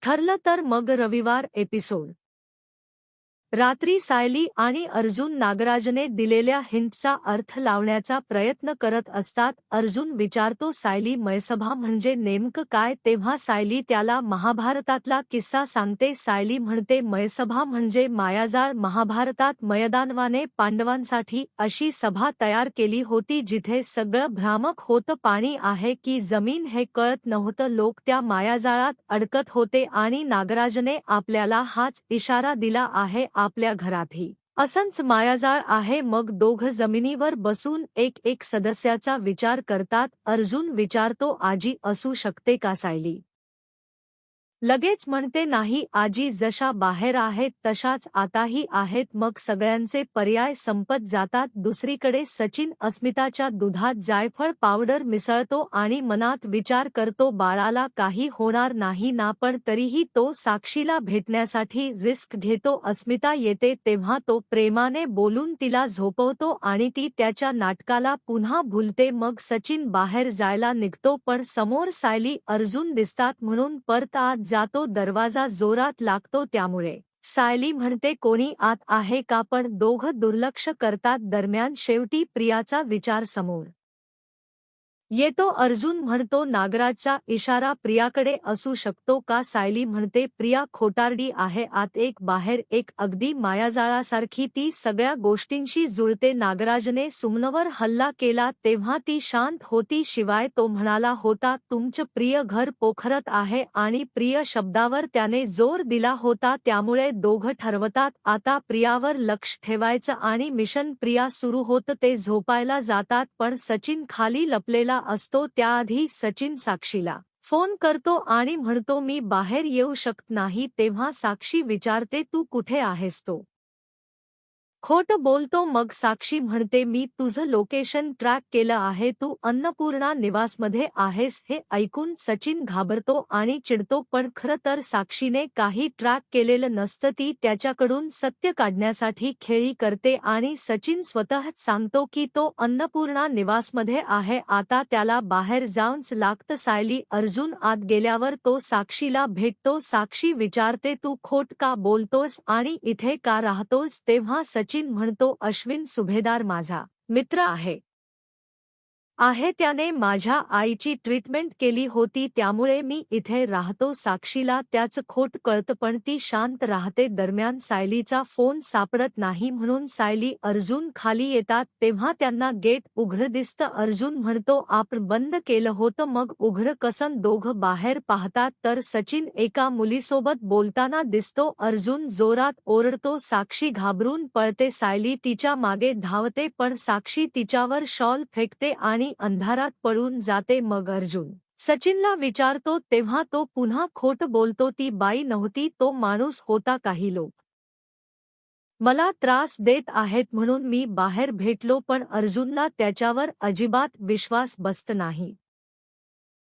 ठरलं तर मग रविवार एपिसोड. रात्री सायली आणि अर्जुन नागराजने दिलेल्या हिंटचा अर्थ लावण्याचा प्रयत्न करत असतात. अर्जुन विचारतो, सायली मयसभा म्हणजे नेमकं काय? तेव्हा सायली त्याला महाभारतातला किस्सा सांगते. सायली म्हणते, मयसभा म्हणजे मायाजाळ. महाभारतात मयदानवाने पांडवांसाठी अशी सभा तयार केली होती जिथे सगळं भ्रामक होतं. पाणी आहे की जमीन हे कळत नव्हतं. लोक त्या मायाजाळात अडकत होते आणि नागराजने आपल्याला हाच इशारा दिला आहे, आपल्या घरातही असंच मायाजाळ आहे. मग दोघं जमिनीवर बसून एक सदस्याचा विचार करतात. अर्जुन विचारतो, आजी असू शकते का? सायली लगेच म्हणते, नाही आजी, जशा बाहेर आहेत तशाच आताही आहेत. मग सगळ्यांचे पर्याय संपत जातात. दुसरीकडे सचिन अस्मिताच्या दुधात जायफळ पावडर मिसळतो आणि मनात विचार करतो, बाळाला काही होणार नाही ना. पण तरीही तो साक्षीला भेटण्यासाठी रिस्क घेतो. अस्मिता येते तेव्हा तो प्रेमाने बोलून तिला झोपवतो आणि ती त्याच्या नाटकाला पुन्हा भुलते. मग सचिन बाहेर जायला निघतो पण समोर सायली अर्जुन दिसतात म्हणून परत आत जातो. दरवाजा जोरात लागतो त्यामुळे सायली म्हणते, कोणी आत आहे का? पण दोघं दुर्लक्ष करतात. दरम्यान शेवटी प्रियाचा विचार समोर येतो. अर्जुन म्हणतो, नागराजचा इशारा प्रियाकडे असू शकतो का? सायली म्हणते, प्रिया खोटारडी आहे. आत एक बाहेर एक, अगदी मायाजाळासारखी. ती सगळ्या गोष्टींशी जुळते. नागराजने सुमनवर हल्ला केला तेव्हा ती शांत होती. शिवाय तो म्हणाला होता, तुमचं प्रिय घर पोखरत आहे आणि प्रिय शब्दावर त्याने जोर दिला होता. त्यामुळे दोघं ठरवतात आता प्रियावर लक्ष ठेवायचं आणि मिशन. प्रिया सुरू होतं ते झोपायला जातात पण सचिन खाली लपलेला असतो. त्याआधी सचिन साक्षीला फोन करतो आणि म्हणतो, मी बाहेर येऊ शकत नाही. तेव्हा साक्षी विचारते, तू कुठे आहेस? तो खोटं बोलतो. मग साक्षी म्हणते, मी तुझं लोकेशन ट्रॅक केलं आहे, तू अन्नपूर्णा निवासमध्ये आहेस. हे ऐकून सचिन घाबरतो आणि चिडतो. पण खरं तर साक्षीने काही ट्रॅक केलेलं नसतं. ती त्याच्याकडून सत्य काढण्यासाठी खेळी करते आणि सचिन स्वतःच सांगतो की तो अन्नपूर्णा निवासमध्ये आहे. आता त्याला बाहेर जाऊनच लागतं. सायली अर्जुन आत गेल्यावर तो साक्षीला भेटतो. साक्षी विचारते, तू खोट का बोलतोस आणि इथे का राहतोस? तेव्हा सचिन म्हणतो, अश्विन सुभेदार माझा मित्र आहे त्याने माझ्या आईची ट्रीटमेंट केली होती त्यामुळे मी इथे राहतो. साक्षीला त्याचं खोट कळतं पण ती शांत राहते. दरम्यान सायलीचा फोन सापडत नाही म्हणून सायली अर्जुन खाली येतात तेव्हा त्यांना गेट उघडं दिसतं. अर्जुन म्हणतो, आपण बंद केलं होतं. मग उघडं कसं? दोघं बाहेर पाहतात तर सचिन एका मुलीसोबत बोलताना दिसतो. अर्जुन जोरात ओरडतो. साक्षी घाबरून पळते. सायली तिच्या मागे धावते पण साक्षी तिच्यावर शॉल फेकते आणि अंधारात पळून जाते. मग अर्जुन सचिनला विचारतो तेव्हा तो पुन्हा खोटं बोलतो. ती बाई नव्हती, तो माणूस होता. काही लोक मला त्रास देत आहेत म्हणून मी बाहेर भेटलो. पण अर्जुनला त्याच्यावर अजिबात विश्वास बसत नाही.